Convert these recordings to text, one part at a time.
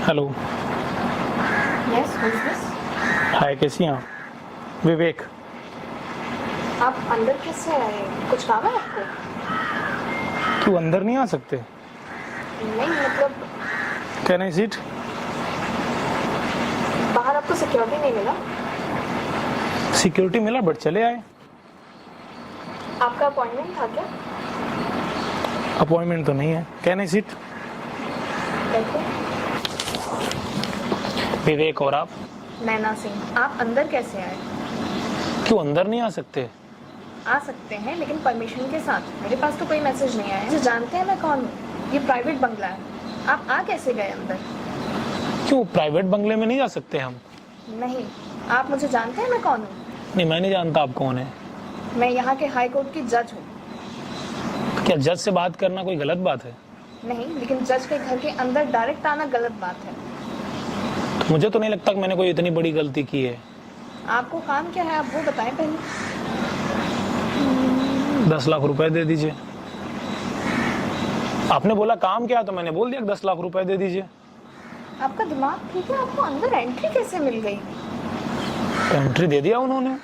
Hello. Yes, who is this? Hi, कैसी हैं आप? विवेक। आप अंदर कैसे आए? कुछ काम है आपको? क्यों अंदर नहीं आ सकते? नहीं मतलब कैन आई सीट? बाहर आपको सिक्योरिटी नहीं मिला? सिक्योरिटी मिला बट चले आए। आपका अपॉइंटमेंट था क्या? अपॉइंटमेंट तो नहीं है। Can I seat? देखो, विवेक और आप? नैना सिंह। आप अंदर कैसे आए? क्यों अंदर नहीं आ सकते? आ सकते हैं लेकिन परमिशन के साथ। मेरे पास तो कोई मैसेज नहीं आया। मुझे जानते हैं मैं कौन हूँ? ये प्राइवेट बंगला है। आप आ कैसे गए अंदर? क्यों प्राइवेट बंगले में नहीं जा सकते हम? नहीं, आप मुझे जानते हैं मैं कौन हूँ? नहीं, मैं नहीं जानता आप कौन है। मैं यहाँ के हाई कोर्ट की जज हूँ। क्या जज से बात करना कोई गलत बात है? नहीं, लेकिन जज के घर के अंदर डायरेक्ट आना गलत बात है। तो मुझे तो नहीं लगता कि मैंने कोई इतनी बड़ी गलती की है। आपको काम क्या है आप वो बताएं पहले। 10 लाख रुपए दे दीजिए। आपने बोला काम क्या है तो मैंने बोल दिया 10 लाख रुपए दे दीजिए। आपका दिमाग ठीक है? आपको अंदर एंट्री कैसे मिल गई? एंट्री दे दिया उन्होंने।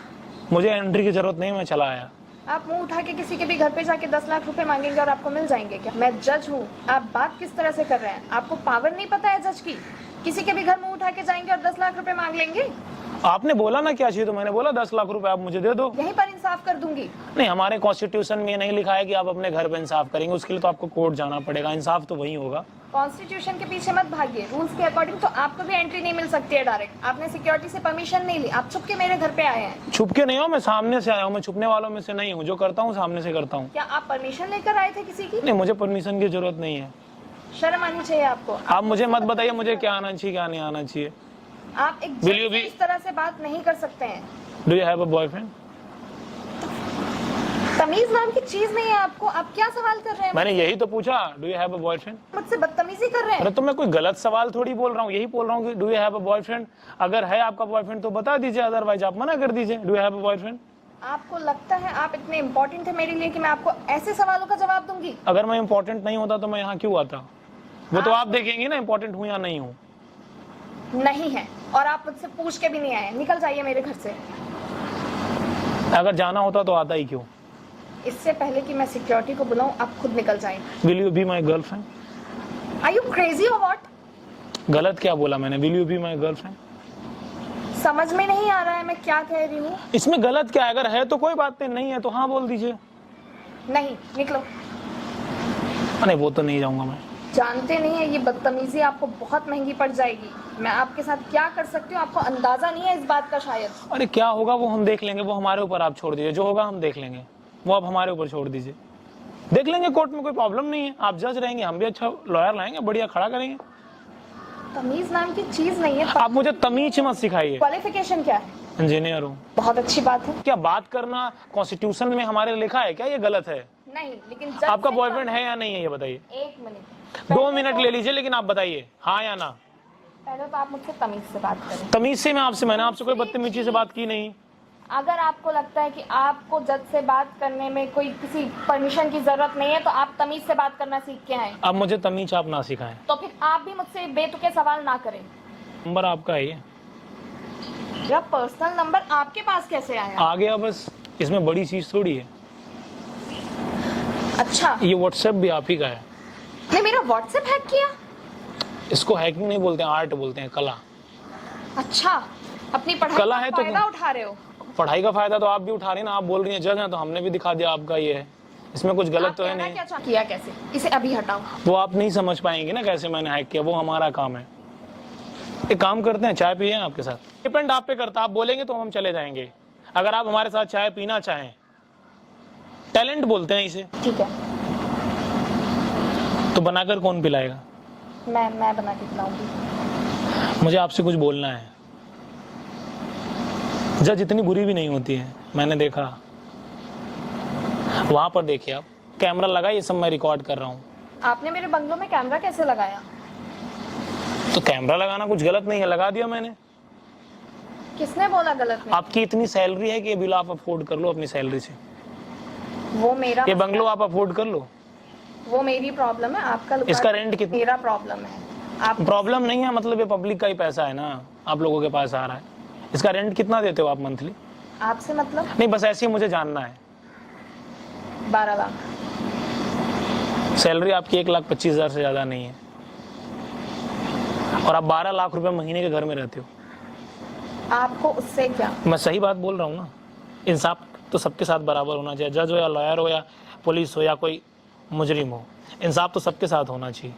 मुझे एंट्री की जरूरत नहीं, मैं चला आया। आप मुंह उठा के किसी के भी घर पे जाके 10 लाख रुपए मांगेंगे और आपको मिल जाएंगे क्या? मैं जज हूँ। आप बात किस तरह से कर रहे हैं? आपको पावर नहीं पता है जज की? किसी के भी घर मुंह उठा के जाएंगे और 10 लाख रुपए मांग लेंगे? आपने बोला ना क्या चाहिए तो मैंने बोला 10 लाख रुपए आप मुझे दे दो। यहीं पर इंसाफ कर दूंगी। नहीं, हमारे कॉन्स्टिट्यूशन में ये नहीं लिखा है कि आप अपने घर पे इंसाफ करेंगे। उसके लिए तो आपको कोर्ट जाना पड़ेगा। इंसाफ तो वही होगा। कॉन्स्टिट्यूशन के पीछे मत भागिए। रूल्स के अकॉर्डिंग तो आपको भी एंट्री नहीं मिल सकती है डायरेक्ट। आपने सिक्योरिटी से परमिशन नहीं ली। आप छुप के मेरे घर पे आए हैं। छुप के नहीं हो, मैं सामने से आया हूँ। मैं छुपने वालों में से नहीं हूँ। जो करता हूँ सामने से करता हूँ। क्या आप परमिशन लेकर आए थे किसी की? नहीं, मुझे परमिशन की जरूरत नहीं है। शर्म आनी चाहिए आपको। आप मुझे मत बताइए मुझे क्या आना चाहिए क्या नहीं आना चाहिए। आप एक Will you जज से be- इस तरह से बात नहीं कर सकते हैं। Do you have a boyfriend? तमीज नाम की चीज नहीं है आपको। आप क्या सवाल कर रहे हैं? मैंने यही तो पूछा, do you have a boyfriend? मुझसे बदतमीजी कर रहे हैं। अरे तो मैं कोई गलत सवाल थोड़ी बोल रहा हूँ। यही बोल रहा हूँ कि do you have a boyfriend. अगर है आपका बॉयफ्रेंड तो बता दीजिए, अदरवाइज आप मना कर दीजिए। Do you have a boyfriend? आपको लगता है आप इतने इम्पोर्टेंट है मेरे लिए कि मैं आपको ऐसे सवालों का जवाब दूंगी? अगर मैं इंपॉर्टेंट नहीं होता तो मैं यहाँ क्यों आता? वो तो आप देखेंगे ना इंपॉर्टेंट हूँ या नहीं हूँ। नहीं है, और आप मुझसे पूछ के भी नहीं आए। निकल जाइए मेरे घर से। अगर जाना होता तो आता ही क्यों? इससे पहले कि मैं सिक्योरिटी को बुलाऊं आप खुद निकल जाएं। Will you be my girlfriend? Are you crazy और व्हाट? गलत क्या बोला मैंने? Will you be my girlfriend? समझ में नहीं आ रहा है मैं क्या कह रही हूँ। इसमें गलत क्या है? अगर है तो कोई बात नहीं है तो हाँ बोल दीजिए। नहीं, निकलो। नहीं, वो तो नहीं जाऊंगा मैं। जानते नहीं है ये बदतमीजी आपको बहुत महंगी पड़ जाएगी। मैं आपके साथ क्या कर सकती हूँ आपको अंदाजा नहीं है इस बात का शायद। अरे क्या होगा वो हम देख लेंगे। वो हमारे ऊपर आप छोड़ दीजिए। जो होगा हम देख लेंगे। वो आप हमारे ऊपर छोड़ दीजिए। देख लेंगे कोर्ट में, कोई प्रॉब्लम नहीं है। आप जज रहेंगे, हम भी अच्छा लॉयर लाएंगे, बढ़िया खड़ा करेंगे। तमीज नाम की चीज नहीं है। आप मुझे तमीज मत सिखाइए। क्वालिफिकेशन क्या है? इंजीनियर हूँ। बहुत अच्छी बात है। क्या बात करना कॉन्स्टिट्यूशन में हमारे लिखा है क्या? ये गलत है। नहीं, लेकिन आपका बॉयफ्रेंड है या नहीं है ये बताइए। 1 मिनट। 2 मिनट ले लीजिए, लेकिन आप बताइए हाँ या ना। पहले तो आप मुझसे तमीज से बात करें। तमीज से मैंने आपसे कोई बदतमीजी से बात की नहीं। अगर आपको लगता है कि आपको जज से बात करने में कोई किसी परमिशन की जरूरत नहीं है तो आप तमीज से बात करना सीख के आए। अब मुझे तमीज आप ना सिखाएं। तो फिर आप भी मुझसे बेतुके सवाल ना करें। नंबर आपका है ये? मेरा पर्सनल नंबर आपके पास कैसे आया? आ गया बस। इसमें बड़ी चीज थोड़ी है। अच्छा, ये व्हाट्सएप भी आप ही का है। ने मेरा व्हाट्सएप हैक किया? इसको हैकिंग नहीं बोलते हैं, आर्ट बोलते हैं, कला। अच्छा, अपनी पढ़ाई कला का है तो फायदा उठा रहे हो? पढ़ाई का फायदा तो आप भी उठा रहे हैं ना। आप बोल रही हैं जज हैं तो हमने भी दिखा दिया आपका ये है। इसमें कुछ गलत तो है नहीं। क्या किया कैसे? इसे अभी हटाओ। वो आप नहीं समझ पाएंगे ना कैसे मैंने हैक किया। वो हमारा काम है। एक काम करते हैं, चाय पिए आपके साथ। डिपेंड आप पे करता। आप बोलेंगे तो हम चले जाएंगे। अगर आप हमारे साथ चाय पीना चाहें, टैलेंट बोलते हैं इसे। ठीक है, तो बनाकर कौन पिलाएगा? मैं बना के पिलाऊंगी। मुझे आपसे कुछ बोलना है। जज इतनी बुरी भी नहीं होती है, मैंने देखा। वहां पर देखिए आप, कैमरा लगा, ये सब मैं रिकॉर्ड कर रहा हूँ। आपने मेरे बंगलों में कैमरा कैसे लगाया? तो कैमरा लगाना कुछ गलत नहीं है, लगा दिया मैंने। किसने बोला गलत नहीं? आपकी इतनी सैलरी है कि ये बिल आप अफोर्ड कर लो अपनी सैलरी से। वो मेरा ये बंगलो आप अफोर्ड कर लो। वो मेरी प्रॉब्लम है। आपका इसका रेंट कितना? मेरा प्रॉब्लम है। आप प्रॉब्लम नहीं है, मतलब ये पब्लिक का ही पैसा है ना, आप लोगों के पास आ रहा है। इसका रेंट कितना देते हो आप मंथली? आपसे मतलब नहीं, बस ऐसे ही मुझे जानना है। 12 लाख। सैलरी आपकी 1,25,000 से ज़्यादा नहीं है, और आप 12 लाख रुपए महीने के घर में रहते हो। आपको उससे क्या? मैं सही बात बोल रहा हूँ ना। इंसाफ तो सबके साथ बराबर होना चाहिए, जज हो या लॉयर हो या पुलिस हो या कोई मुजरिम हो, इंसाफ तो सबके साथ होना चाहिए।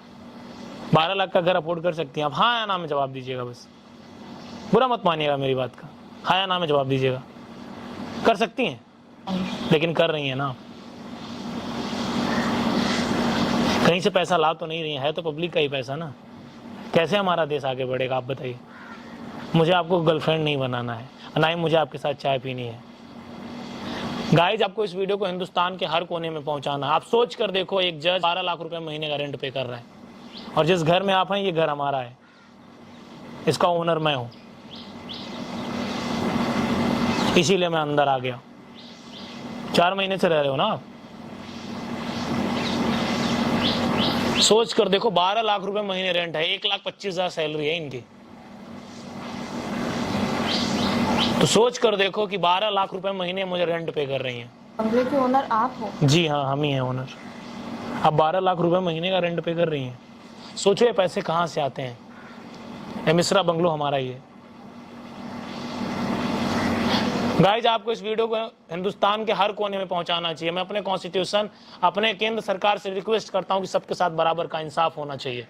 12 लाख का घर अफोर्ड कर सकती हैं आप? हाँ या ना में जवाब दीजिएगा, बस बुरा मत मानिएगा मेरी बात का, हाँ या ना में जवाब दीजिएगा। कर सकती हैं, लेकिन कर रही हैं ना? कहीं से पैसा ला तो नहीं रही है तो पब्लिक का ही पैसा ना। कैसे हमारा देश आगे बढ़ेगा आप बताइए? मुझे आपको गर्लफ्रेंड नहीं बनाना है, ना ही मुझे आपके साथ चाय पीनी है। गाइज, आपको इस वीडियो को हिंदुस्तान के हर कोने में पहुंचाना है। आप सोच कर देखो, एक जज 12 लाख रुपए महीने का रेंट पे कर रहा है, और जिस घर में आप हैं ये घर हमारा है, इसका ओनर मैं हूं, इसीलिए मैं अंदर आ गया। 4 महीने से रह रहे हो ना आप? सोच कर देखो, 12 लाख रुपए महीने रेंट है, 1,25,000 सैलरी है इनकी। तो सोच कर देखो कि 12 लाख रुपए महीने मुझे रेंट पे कर रही हैं। बंगले के ओनर आप हो? जी हाँ, हम ही हैं ओनर। अब 12 लाख रुपए महीने का रेंट पे कर रही हैं। सोचो ये पैसे कहाँ से आते हैं? ये मिश्रा बंगलो हमारा ही है। गाइज, आपको इस वीडियो को हिंदुस्तान के हर कोने में पहुंचाना चाहिए। मैं अपने कॉन्स्टिट्यूशन, अपने केंद्र सरकार से रिक्वेस्ट करता हूं कि सबके साथ बराबर का इंसाफ होना चाहिए।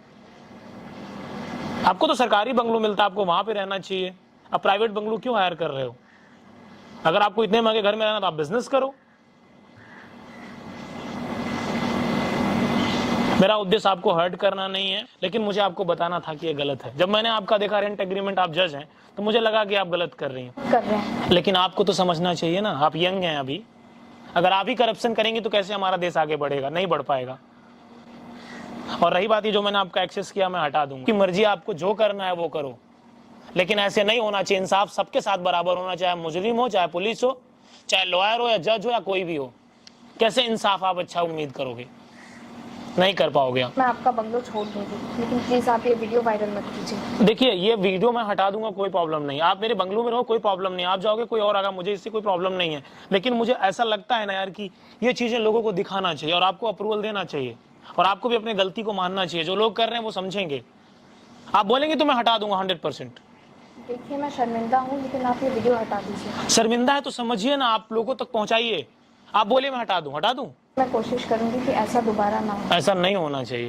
आपको तो सरकारी बंगलो मिलता है, आपको वहां पे रहना चाहिए। अब प्राइवेट बंगलो क्यों हायर कर रहे हो? अगर आपको इतने महंगे घर में रहना तो आप बिजनेस करो। मेरा उद्देश्य आपको हर्ट करना नहीं है, लेकिन मुझे आपको बताना था कि ये गलत है। जब मैंने आपका देखा रेंट एग्रीमेंट, आप जज हैं, तो मुझे लगा कि आप गलत कर रही हैं। कर रहे हैं, लेकिन आपको तो समझना चाहिए ना, आप यंग हैं अभी। अगर आप ही करप्शन करेंगे तो कैसे हमारा देश आगे बढ़ेगा? नहीं बढ़ पाएगा। और रही बात, ये जो मैंने आपका एक्सेस किया मैं हटा दूंगा। कि मर्जी, आपको जो करना है वो करो, लेकिन ऐसे नहीं होना चाहिए। इंसाफ सबके साथ बराबर होना, चाहे मुजरिम हो, चाहे पुलिस हो, चाहे लॉयर हो या जज हो या कोई भी हो। कैसे इंसाफ आप अच्छा उम्मीद करोगे? नहीं कर पाओगे आप। मैं आपका बंगलो छोड़ दूंगी, लेकिन प्लीज आप ये वीडियो वायरल मत कीजिए। देखिए, ये वीडियो मैं हटा दूंगा, कोई प्रॉब्लम नहीं। आप मेरे बंगलो में रहो, कोई प्रॉब्लम नहीं। आप जाओगे, कोई और आगा, मुझे इससे कोई प्रॉब्लम नहीं है। लेकिन मुझे ऐसा लगता है ना यार कि ये चीजें लोगों को दिखाना चाहिए और आपको अप्रूवल देना चाहिए, और आपको भी अपनी गलती को मानना चाहिए। जो लोग कर रहे हैं वो समझेंगे। आप बोलेंगे तो मैं हटा दूंगा 100%। देखिए, मैं शर्मिंदा हूँ, लेकिन आप ये वीडियो हटा दीजिए। शर्मिंदा है तो समझिए ना, आप लोगों तक पहुंचाइए। आप बोले मैं हटा दूं, हटा दूं? मैं कोशिश करूंगी कि ऐसा दोबारा ना हो। ऐसा नहीं होना चाहिए।